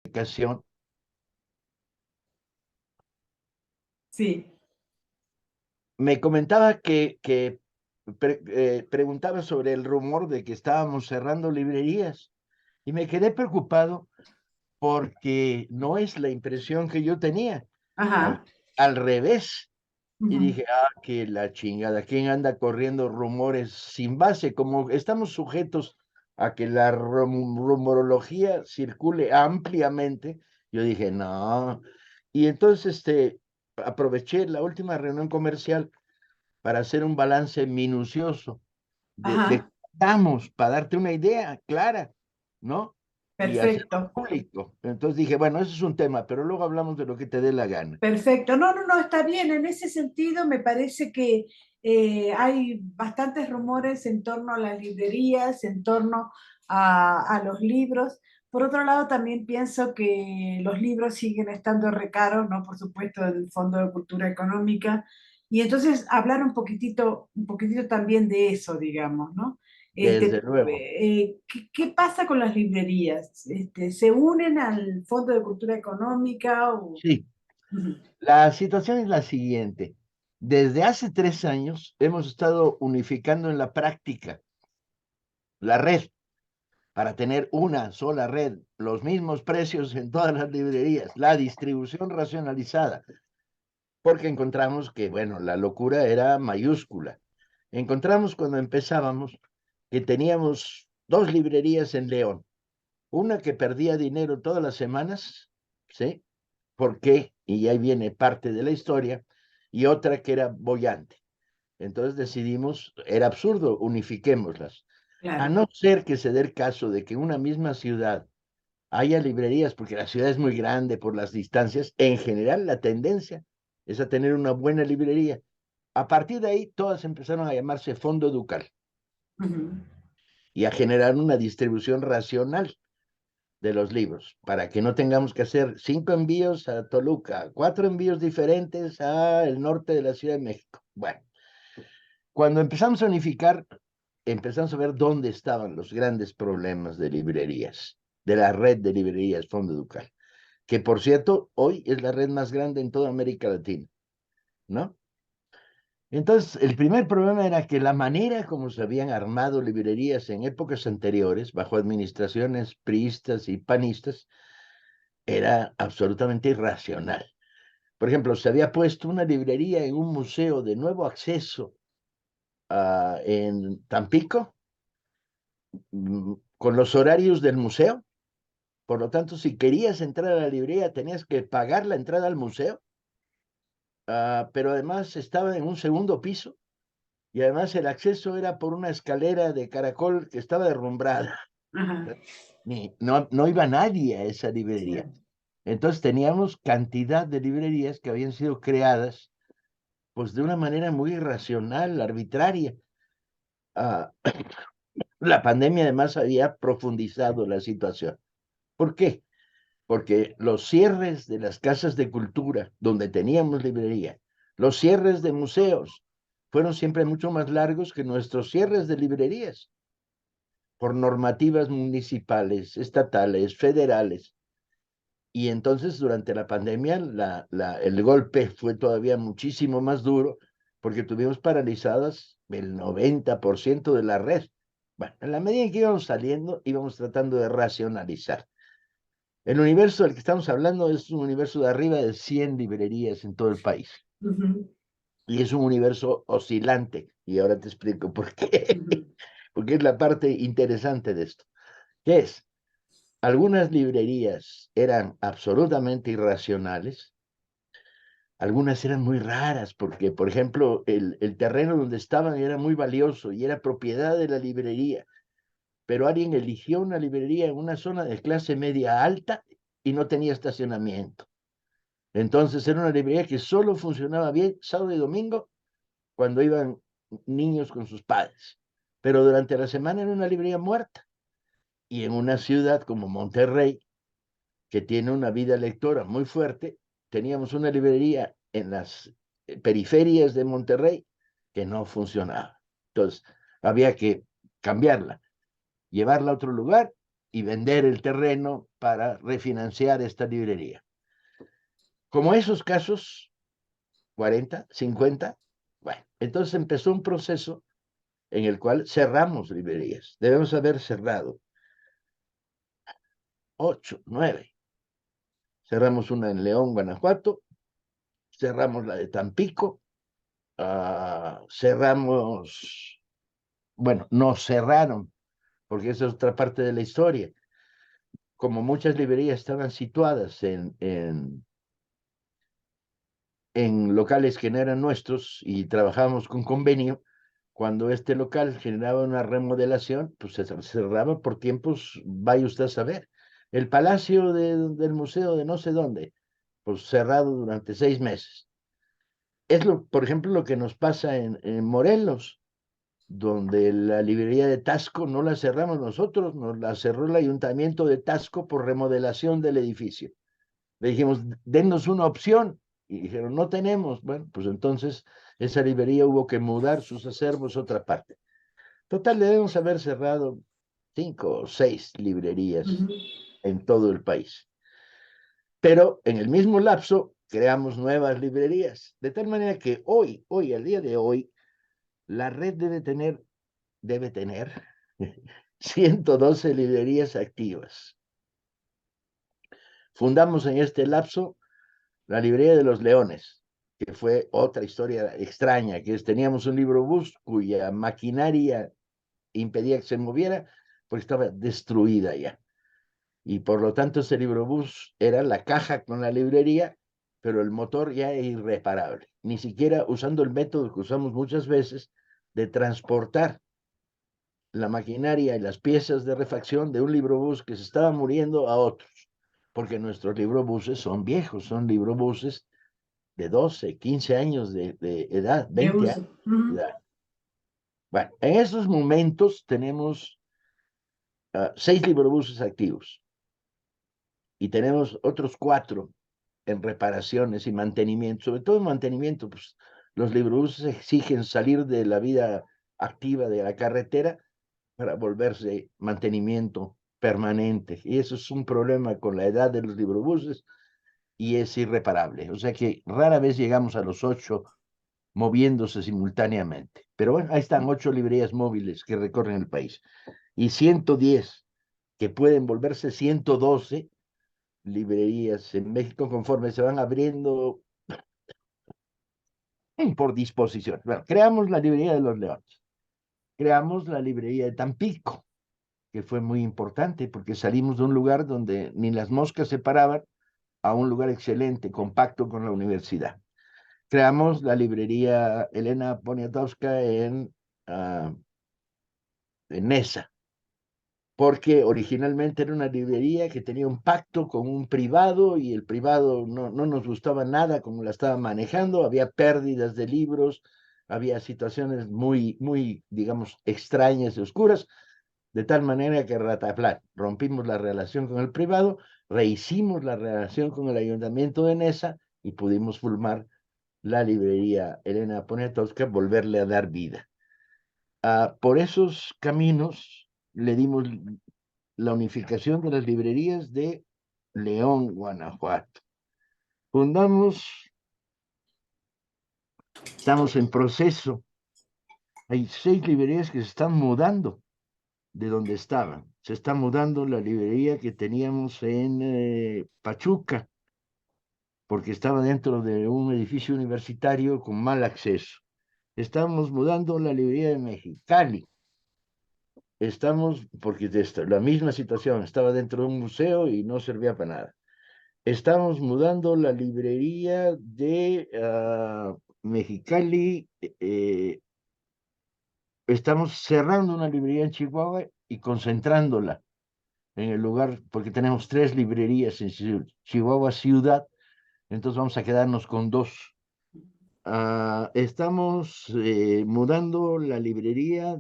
Comunicación, Sí, me comentaba que preguntaba sobre el rumor de que estábamos cerrando librerías y me quedé preocupado porque no es la impresión que yo tenía. Al, ajá. al revés. Y Ujú. dije, que la chingada, ¿quién anda corriendo rumores sin base? Como estamos sujetos a que la rumorología circule ampliamente, yo dije, no. Y entonces aproveché la última reunión comercial para hacer un balance minucioso de Ajá, estamos, para darte una idea clara, ¿no? Y hacerlo perfecto, público. Entonces dije, bueno, eso es un tema, pero luego hablamos de lo que te dé la gana. perfecto. No, no, no, está bien. En ese sentido, me parece que hay bastantes rumores en torno a las librerías, en torno a los libros. Por otro lado, también pienso que los libros siguen estando recaros, ¿no? Por supuesto, del Fondo de Cultura Económica. Y entonces hablar un poquitito también de eso, digamos, ¿no? Desde luego. ¿Qué pasa con las librerías? ¿Se unen al Fondo de Cultura Económica? Sí. Ujú. La situación es la siguiente. Desde hace 3 años hemos estado unificando en la práctica la red para tener una sola red, los mismos precios en todas las librerías, la distribución racionalizada, porque encontramos que, bueno, la locura era mayúscula. Encontramos cuando empezábamos que teníamos dos librerías en León, una que perdía dinero todas las semanas, ¿sí? ¿Por qué? Y ahí viene parte de la historia, y otra que era bollante. Entonces decidimos, era absurdo, unifiquémoslas. A Claro. no ser que se dé el caso de que en una misma ciudad haya librerías, porque la ciudad es muy grande por las distancias, en general la tendencia es a tener una buena librería. A partir de ahí, todas empezaron a llamarse Fondo Ducal Ujú. y a generar una distribución racional de los libros, para que no tengamos que hacer 5 envíos a Toluca, 4 envíos diferentes al norte de la Ciudad de México. Bueno, cuando empezamos a unificar, empezamos a ver dónde estaban los grandes problemas de librerías, de la red de librerías Fondo Ducal, que por cierto, hoy es la red más grande en toda América Latina, ¿no? Entonces, el primer problema era que la manera como se habían armado librerías en épocas anteriores, bajo administraciones priistas y panistas, era absolutamente irracional. Por ejemplo, se había puesto una librería en un museo de nuevo acceso en Tampico, con los horarios del museo. Por lo tanto, si querías entrar a la librería, tenías que pagar la entrada al museo, pero además estaba en un segundo piso y además el acceso era por una escalera de caracol que estaba derrumbrada. Ajá. No iba nadie a esa librería. Cierto. Entonces teníamos cantidad de librerías que habían sido creadas pues de una manera muy irracional, arbitraria. Ah, la pandemia además había profundizado la situación. ¿Por qué? Porque los cierres de las casas de cultura, donde teníamos librería, los cierres de museos, fueron siempre mucho más largos que nuestros cierres de librerías, por normativas municipales, estatales, federales. Y entonces durante la pandemia el golpe fue todavía muchísimo más duro porque tuvimos paralizadas el 90% de la red. Bueno, en la medida en que íbamos saliendo, íbamos tratando de racionalizar. El universo del que estamos hablando es un universo de arriba de 100 librerías en todo el país. Ujú, Y es un universo oscilante. Y ahora te explico por qué. ujú. Porque es la parte interesante de esto. ¿Qué es? Algunas librerías eran absolutamente irracionales. Algunas eran muy raras porque, por ejemplo, el terreno donde estaban era muy valioso y era propiedad de la librería, pero alguien eligió una librería en una zona de clase media alta y no tenía estacionamiento. Entonces era una librería que solo funcionaba bien sábado y domingo cuando iban niños con sus padres, pero durante la semana era una librería muerta. Y en una ciudad como Monterrey, que tiene una vida lectora muy fuerte, teníamos una librería en las periferias de Monterrey que no funcionaba. Entonces, había que cambiarla, llevarla a otro lugar y vender el terreno para refinanciar esta librería. Como esos casos, 40, 50, bueno, entonces empezó un proceso en el cual cerramos librerías. Debemos haber cerrado 8, 9. Cerramos una en León, Guanajuato, cerramos la de Tampico, cerramos, bueno, nos cerraron, porque esa es otra parte de la historia. Como muchas librerías estaban situadas en locales que no eran nuestros y trabajábamos con convenio, cuando este local generaba una remodelación, pues se cerraba por tiempos, vaya usted a saber. El palacio del museo de no sé dónde, pues cerrado durante 6 meses. Es, por ejemplo, lo que nos pasa en Morelos, donde la librería de Tasco no la cerramos nosotros, nos la cerró el ayuntamiento de Tasco por remodelación del edificio. Le dijimos, dennos una opción. Y dijeron, no tenemos. Bueno, pues entonces esa librería hubo que mudar sus acervos a otra parte. Total, debemos haber cerrado 5 o 6 librerías Ujú. en todo el país. Pero en el mismo lapso creamos nuevas librerías, de tal manera que al día de hoy, la red debe tener 112 librerías activas. Fundamos en este lapso la librería de los Leones, que fue otra historia extraña, que teníamos un librobús cuya maquinaria impedía que se moviera porque estaba destruida ya. Y por lo tanto ese librobús era la caja con la librería, pero el motor ya es irreparable, ni siquiera usando el método que usamos muchas veces de transportar la maquinaria y las piezas de refacción de un librobús que se estaba muriendo a otros, porque nuestros librobuses son viejos, son librobuses de 12, 15 años de edad, De 20 años uso. de Ujú. edad. Bueno, en esos momentos tenemos 6 librobuses activos y tenemos otros 4 en reparaciones y mantenimiento, sobre todo en mantenimiento, pues los librobuses exigen salir de la vida activa de la carretera para volverse mantenimiento permanente. Y eso es un problema con la edad de los librobuses y es irreparable. O sea que rara vez llegamos a los 8 moviéndose simultáneamente. Pero bueno, ahí están 8 librerías móviles que recorren el país y 110 que pueden volverse 112 librerías en México conforme se van abriendo por disposición. Bueno, creamos la librería de los Leones, creamos la librería de Tampico, que fue muy importante porque salimos de un lugar donde ni las moscas se paraban a un lugar excelente, compacto con la universidad. Creamos la librería Elena Poniatowska en Nesa, porque originalmente era una librería que tenía un pacto con un privado y el privado no nos gustaba nada como la estaba manejando, había pérdidas de libros, había situaciones muy, muy, digamos, extrañas y oscuras, de tal manera que rataplan, rompimos la relación con el privado, rehicimos la relación con el ayuntamiento de Nesa y pudimos formar la librería Elena Poniatowska, volverle a dar vida. Por esos caminos le dimos la unificación de las librerías de León, Guanajuato. Fundamos, estamos en proceso, hay 6 librerías que se están mudando de donde estaban. Se está mudando la librería que teníamos en Pachuca, porque estaba dentro de un edificio universitario con mal acceso. Estamos mudando la librería de Mexicali. Estamos, porque la misma situación, estaba dentro de un museo y no servía para nada. Estamos mudando la librería de Mexicali. Estamos cerrando una librería en Chihuahua y concentrándola en el lugar, porque tenemos 3 librerías en Chihuahua ciudad, entonces vamos a quedarnos con 2. Estamos mudando la librería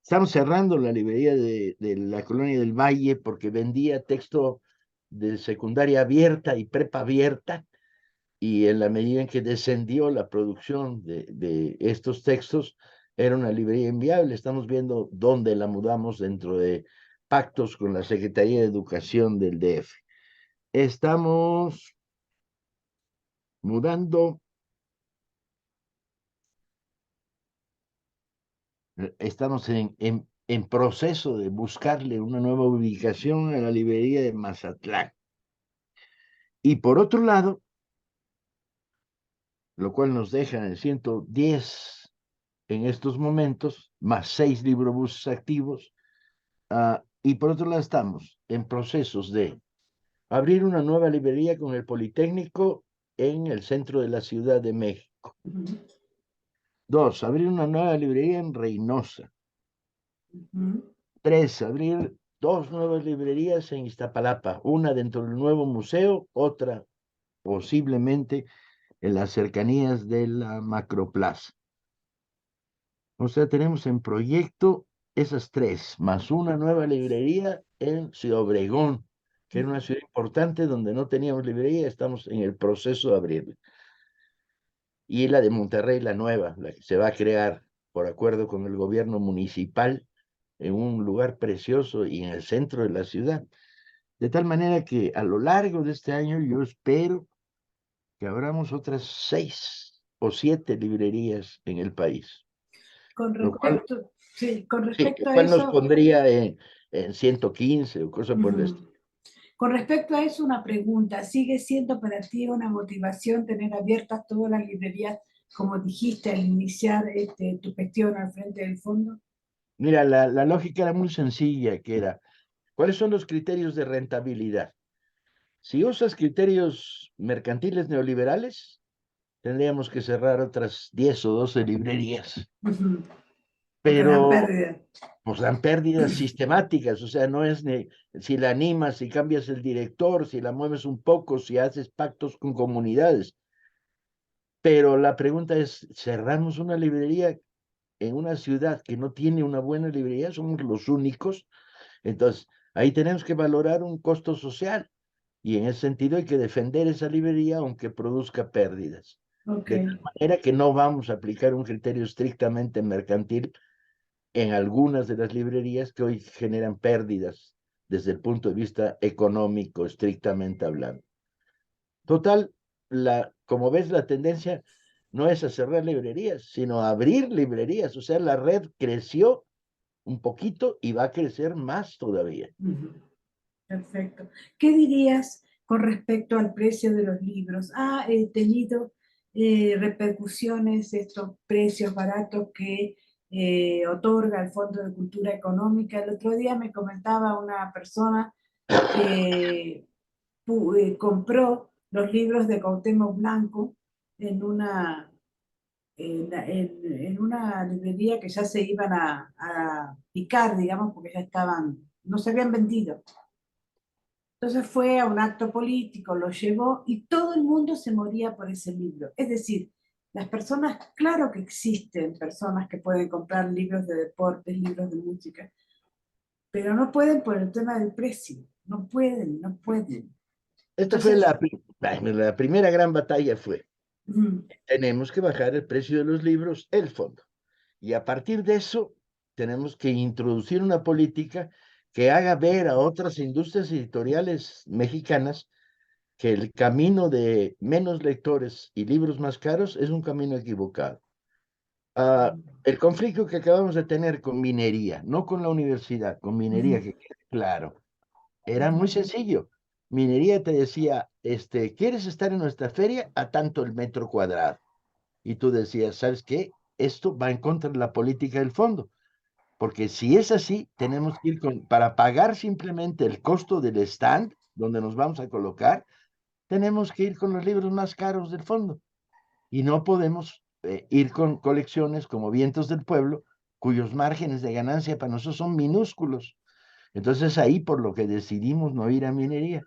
estamos cerrando la librería de la Colonia del Valle porque vendía texto de secundaria abierta y prepa abierta, y en la medida en que descendió la producción de estos textos, era una librería inviable. Estamos viendo dónde la mudamos dentro de pactos con la Secretaría de Educación del DF. Estamos mudando, estamos en proceso de buscarle una nueva ubicación a la librería de Mazatlán. Y por otro lado, lo cual nos deja en 110 en estos momentos, más 6 librobuses activos. Y por otro lado, estamos en procesos de abrir una nueva librería con el Politécnico en el centro de la Ciudad de México. 2, abrir una nueva librería en Reynosa. 3, abrir 2 nuevas librerías en Iztapalapa, una dentro del nuevo museo, otra posiblemente en las cercanías de la Macroplaza. O sea, tenemos en proyecto esas 3, más una nueva librería en Ciudad Obregón, que era una ciudad importante donde no teníamos librería, estamos en el proceso de abrirla. Y la de Monterrey, la nueva, la que se va a crear por acuerdo con el gobierno municipal en un lugar precioso y en el centro de la ciudad. De tal manera que a lo largo de este año yo espero que abramos otras 6 o 7 librerías en el país, Con lo cual, respecto, sí, con sí, lo respecto a cual nos eso, pondría en 115 o cosas por el estilo. con respecto a eso, una pregunta. ¿Sigue siendo para ti una motivación tener abiertas todas las librerías, como dijiste al iniciar tu gestión al frente del fondo? Mira, la lógica era muy sencilla, que era, ¿cuáles son los criterios de rentabilidad? Si usas criterios mercantiles neoliberales, tendríamos que cerrar otras 10 o 12 librerías, Porque dan pero pérdida. pues dan pérdidas sistemáticas, o sea, no es ni si la animas, si cambias el director, si la mueves un poco, si haces pactos con comunidades. Pero la pregunta es, ¿cerramos una librería en una ciudad que no tiene una buena librería? Somos los únicos. Entonces, ahí tenemos que valorar un costo social y en ese sentido hay que defender esa librería aunque produzca pérdidas. Ok, De tal manera que no vamos a aplicar un criterio estrictamente mercantil en algunas de las librerías que hoy generan pérdidas desde el punto de vista económico, estrictamente hablando. Total, como ves, la tendencia no es a cerrar librerías, sino a abrir librerías. O sea, la red creció un poquito y va a crecer más todavía. perfecto. ¿Qué dirías con respecto al precio de los libros? ¿Ha tenido repercusiones estos precios baratos que otorga el Fondo de Cultura Económica? El otro día me comentaba una persona que compró los libros de Cuauhtémoc Blanco en en una librería que ya se iban a picar, digamos, porque ya estaban, no se habían vendido. Entonces fue a un acto político, lo llevó y todo el mundo se moría por ese libro. Es decir, las personas, claro que existen personas que pueden comprar libros de deportes, libros de música, pero no pueden por el tema del precio. No pueden, no pueden. Esta fue Entonces, la primera gran batalla fue, mm, tenemos que bajar el precio de los libros, el fondo. Y a partir de eso, tenemos que introducir una política que haga ver a otras industrias editoriales mexicanas que el camino de menos lectores y libros más caros es un camino equivocado. El conflicto que acabamos de tener con minería, no con la universidad, con minería, que quede claro, era muy sencillo. Minería te decía, ¿quieres estar en nuestra feria? A tanto el metro cuadrado. Y tú decías, ¿sabes qué? Esto va en contra de la política del fondo. Porque si es así, tenemos que ir para pagar simplemente el costo del stand donde nos vamos a colocar, tenemos que ir con los libros más caros del fondo. Y no podemos ir con colecciones como Vientos del Pueblo, cuyos márgenes de ganancia para nosotros son minúsculos. Entonces ahí por lo que decidimos no ir a minería.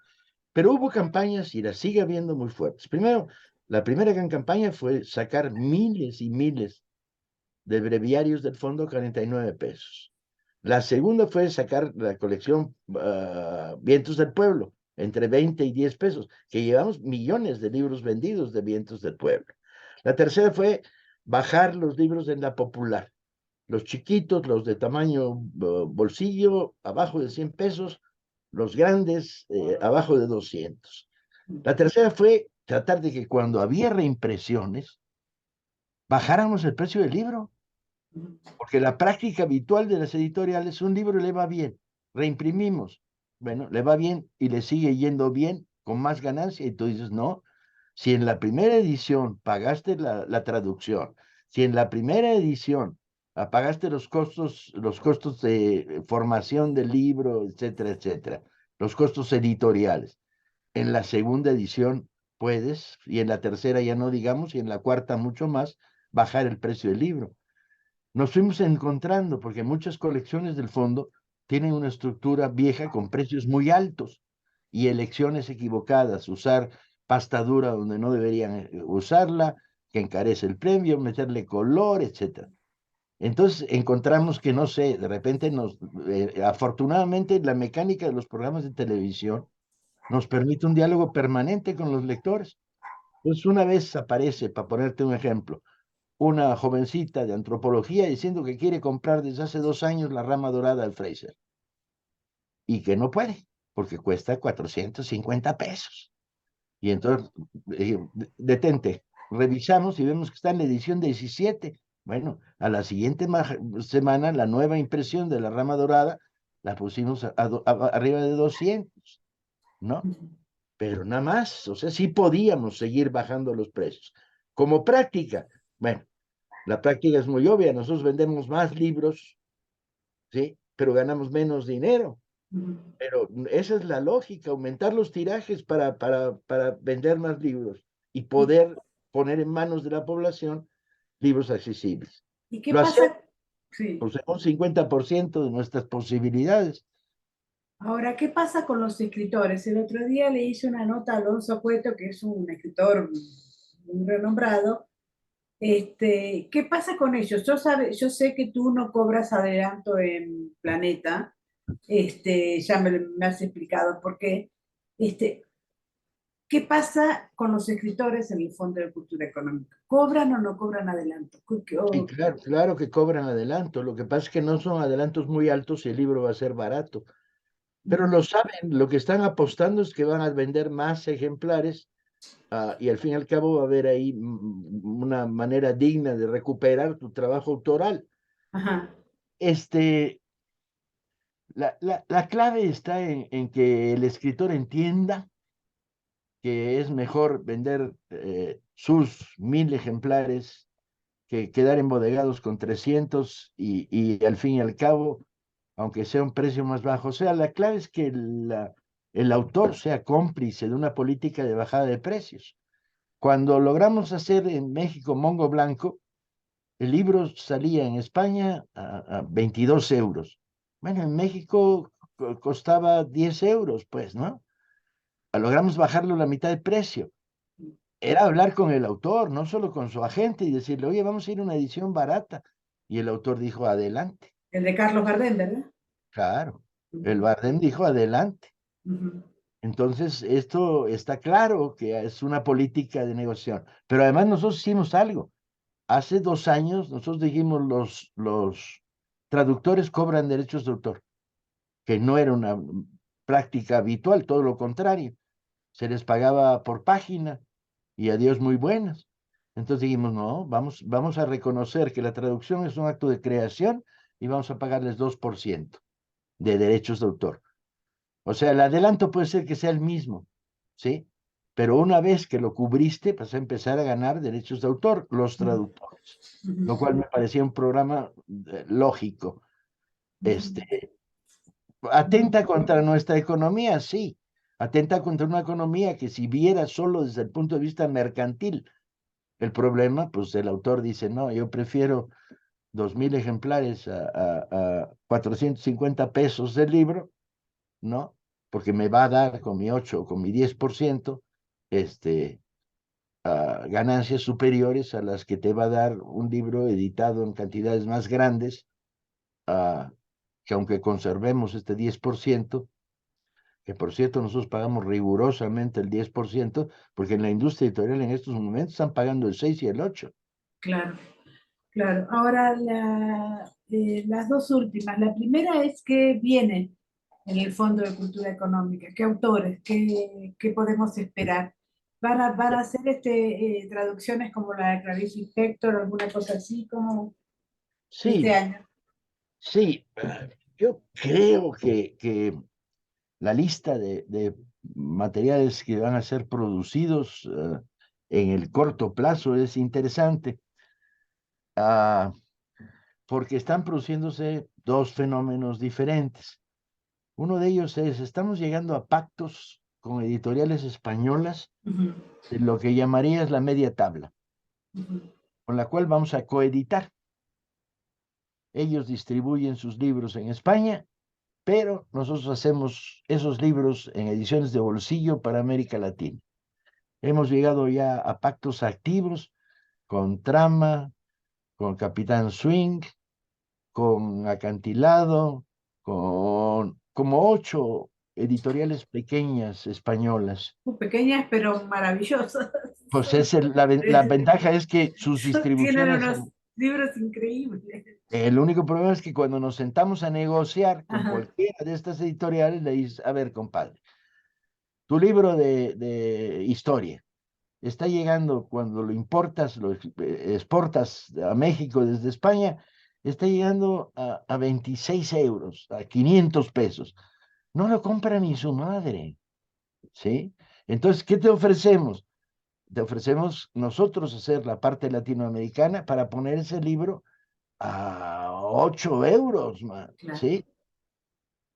Pero hubo campañas y las sigue habiendo muy fuertes. Primero, la primera gran campaña fue sacar miles y miles de breviarios del fondo a 49 pesos. La segunda fue sacar la colección Vientos del Pueblo, entre 20 y 10 pesos, que llevamos millones de libros vendidos de Vientos del Pueblo. La tercera fue bajar los libros en la popular. los chiquitos, los de tamaño bolsillo, abajo de 100 pesos, los grandes, abajo de 200. La tercera fue tratar de que cuando había reimpresiones, bajáramos el precio del libro, porque la práctica habitual de las editoriales, un libro le va bien, reimprimimos, bueno, le va bien y le sigue yendo bien, con más ganancia, y tú dices, no, si en la primera edición pagaste la traducción, si en la primera edición pagaste los costos de formación del libro, etcétera, etcétera, los costos editoriales, en la segunda edición puedes, y en la tercera ya no digamos, y en la cuarta mucho más, bajar el precio del libro. Nos fuimos encontrando, porque muchas colecciones del fondo tienen una estructura vieja con precios muy altos y elecciones equivocadas, usar pasta dura donde no deberían usarla, que encarece el premio, meterle color, etcétera. Entonces encontramos que, no sé, de repente afortunadamente la mecánica de los programas de televisión nos permite un diálogo permanente con los lectores. Entonces una vez aparece, para ponerte un ejemplo, una jovencita de antropología diciendo que quiere comprar desde hace 2 años la rama dorada del Fraser y que no puede porque cuesta 450 pesos. Y entonces, detente, revisamos y vemos que está en la edición 17. Bueno, a la siguiente semana, la nueva impresión de la rama dorada la pusimos arriba de 200, ¿no? Pero nada más, o sea, sí podíamos seguir bajando los precios. Como práctica, bueno, la práctica es muy obvia, nosotros vendemos más libros, ¿sí? Pero ganamos menos dinero. Pero esa es la lógica, aumentar los tirajes para vender más libros y ¿Y, poder poner en manos de la población libros accesibles. y qué Lo hacemos pasa? Sí. por un 50% de nuestras posibilidades. Ahora, ¿qué pasa con los escritores? El otro día le hice una nota a Alonso Cueto, que es un escritor muy renombrado. ¿Qué pasa con ellos? Yo sé que tú no cobras adelanto en Planeta, ya me has explicado por qué. Este, ¿Qué pasa con los escritores en el Fondo de Cultura Económica? ¿Cobran o no cobran adelanto? Y claro, claro que cobran adelanto. Lo que pasa es que no son adelantos muy altos y el libro va a ser barato. Pero lo saben, lo que están apostando es que van a vender más ejemplares, y al fin y al cabo va a haber ahí una manera digna de recuperar tu trabajo autoral. Ajá. Este, la clave está en que el escritor entienda que es mejor vender sus 1000 ejemplares que quedar embodegados con 300 y al fin y al cabo, aunque sea un precio más bajo. O sea, la clave es que el autor sea cómplice de una política de bajada de precios. Cuando logramos hacer en México Mongo Blanco, el libro salía en España a 22 euros. Bueno, en México costaba 10 euros, pues, ¿no? Logramos bajarlo a la mitad de precio. Era hablar con el autor, no solo con su agente, y decirle, oye, vamos a ir a una edición barata. Y el autor dijo, adelante. El de Carlos Gardel, ¿verdad? Claro. El Ujú, Bardem dijo, adelante. ujú. Entonces, esto está claro que es una política de negociación. Pero además nosotros hicimos algo. Hace 2 años nosotros dijimos, los traductores cobran derechos de autor, que no era una práctica habitual, todo lo contrario. Se les pagaba por página y a Dios muy buenas. Entonces dijimos, no, vamos a reconocer que la traducción es un acto de creación y vamos a pagarles 2% de derechos de autor. O sea, el adelanto puede ser que sea el mismo, ¿sí? Pero una vez que lo cubriste, vas a empezar a ganar derechos de autor, los traductores, lo cual me parecía un programa lógico. Este, atenta contra nuestra economía, sí. Atenta contra una economía que si viera solo desde el punto de vista mercantil el problema, pues el autor dice, no, yo prefiero 2000 ejemplares a 450 pesos del libro, ¿no? Porque me va a dar con mi 8 o con mi 10%, este, ganancias superiores a las que te va a dar un libro editado en cantidades más grandes, ah, que aunque conservemos este 10%, que por cierto nosotros pagamos rigurosamente el 10%, porque en la industria editorial en estos momentos están pagando el 6 y el 8. Claro, claro. Ahora, las dos últimas. La primera es que viene en el Fondo de Cultura Económica, qué autores, qué podemos esperar. Van a hacer traducciones como la de Clarice Lispector o alguna cosa así como este Sí, año. sí, yo creo que la lista de materiales que van a ser producidos en el corto plazo es interesante, ah, porque están produciéndose dos fenómenos diferentes. Uno de ellos es, estamos llegando a pactos con editoriales españolas Ujú, de lo que llamarías la media tabla, ujú. con la cual vamos a coeditar. Ellos distribuyen sus libros en España, pero nosotros hacemos esos libros en ediciones de bolsillo para América Latina. Hemos llegado ya a pactos activos con Trama, con Capitán Swing, con Acantilado, con como 8 editoriales pequeñas españolas. Pequeñas pero maravillosas. Pues la ventaja es que sus Tienen distribuciones unos son. libros increíbles. El único problema es que cuando nos sentamos a negociar con Ajá, cualquiera de estas editoriales, le dices, a ver, compadre, tu libro de historia está llegando cuando lo importas, exportas a México desde España, está llegando a 26 euros, a 500 pesos. No lo compra ni su madre, ¿sí? Entonces, ¿qué te ofrecemos? Te ofrecemos nosotros hacer la parte latinoamericana para poner ese libro a 8 euros, man, claro. ¿sí?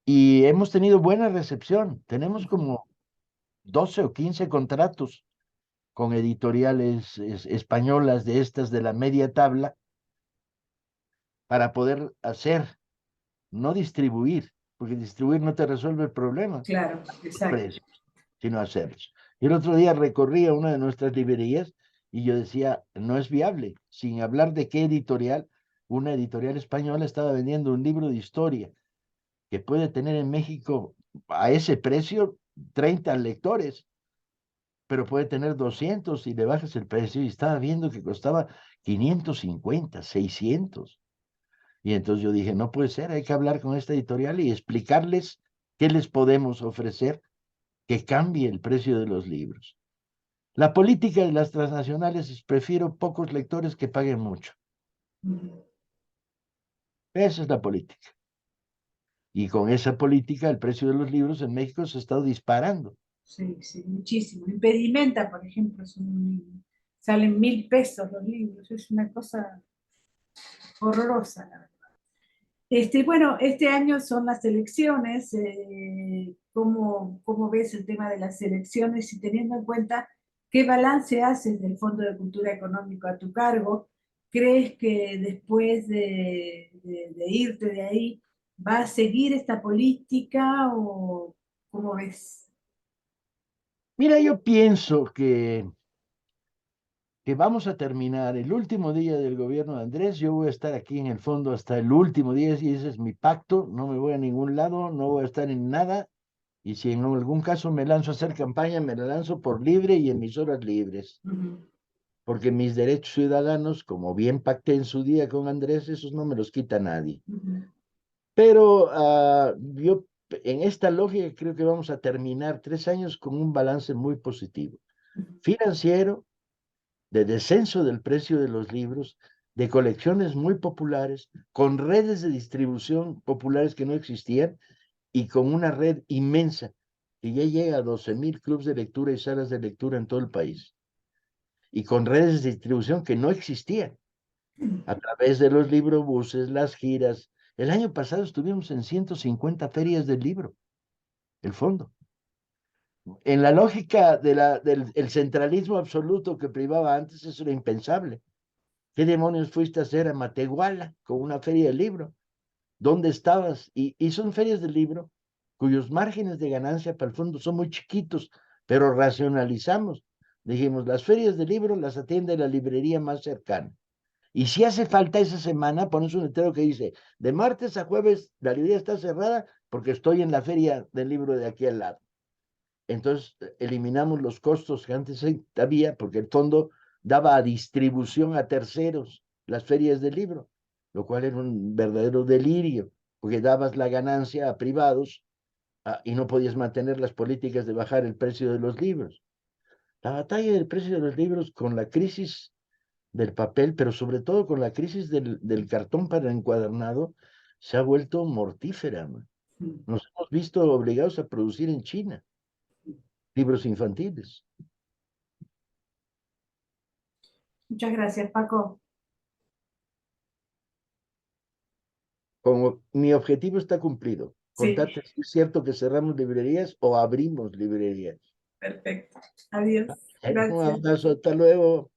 Y hemos tenido buena recepción. Tenemos como 12 o 15 contratos con editoriales españolas de estas de la media tabla para poder hacer, no distribuir, porque distribuir no te resuelve el problema, Claro, los exacto. precios, sino hacerlos. Y el otro día recorría una de nuestras librerías y yo decía, no es viable, sin hablar de qué editorial, una editorial española estaba vendiendo un libro de historia que puede tener en México a ese precio 30 lectores, pero puede tener 200 y le bajas el precio y estaba viendo que costaba 550, 600. Y entonces yo dije, no puede ser, hay que hablar con esta editorial y explicarles qué les podemos ofrecer que cambie el precio de los libros. La política de las transnacionales es prefiero pocos lectores que paguen mucho. Ujú. Esa es la política. Y con esa política el precio de los libros en México se ha estado disparando. Sí, sí, muchísimo. Impedimenta, por ejemplo, salen 1.000 pesos los libros. Es una cosa horrorosa, la verdad. Bueno, este año son las elecciones. ¿Cómo ves el tema de las elecciones y teniendo en cuenta qué balance haces del Fondo de Cultura Económico a tu cargo? ¿Crees que después de irte de ahí va a seguir esta política o cómo ves? Mira, yo pienso que vamos a terminar el último día del gobierno de Andrés. Yo voy a estar aquí en el fondo hasta el último día y ese es mi pacto. No me voy a ningún lado, no voy a estar en nada. Y si en algún caso me lanzo a hacer campaña, me la lanzo por libre y en mis horas libres. Ujú, Porque mis derechos ciudadanos, como bien pacté en su día con Andrés, esos no me los quita nadie. ujú, Pero yo en esta lógica creo que vamos a terminar 3 años con un balance muy positivo. ujú. Financiero, de descenso del precio de los libros, de colecciones muy populares, con redes de distribución populares que no existían y con una red inmensa que ya llega a 12.000 clubes de lectura y salas de lectura en todo el país, y con redes de distribución que no existían, a través de los librobuses, las giras. El año pasado estuvimos en 150 ferias del libro, el fondo. En la lógica del el centralismo absoluto que privaba antes, eso era impensable. ¿Qué demonios fuiste a hacer a Matehuala con una feria del libro? ¿Dónde estabas? Y son ferias del libro cuyos márgenes de ganancia para el fondo son muy chiquitos, pero racionalizamos. Dijimos, las ferias del libro las atiende la librería más cercana. Y si hace falta esa semana, pones un letrero que dice, de martes a jueves la librería está cerrada porque estoy en la feria del libro de aquí al lado. Entonces eliminamos los costos que antes había porque el fondo daba a distribución a terceros las ferias del libro. lo cual era un verdadero delirio, porque dabas la ganancia a privados y no podías mantener las políticas de bajar el precio de los libros. La batalla del precio de los libros con la crisis del papel, pero sobre todo con la crisis del cartón para encuadernado, se ha vuelto mortífera, man. Nos hemos visto obligados a producir en China libros infantiles. Muchas gracias, Paco. Como mi objetivo está cumplido, Sí, contarte si es cierto que cerramos librerías o abrimos librerías. perfecto. Adiós. Un Gracias. abrazo, hasta luego.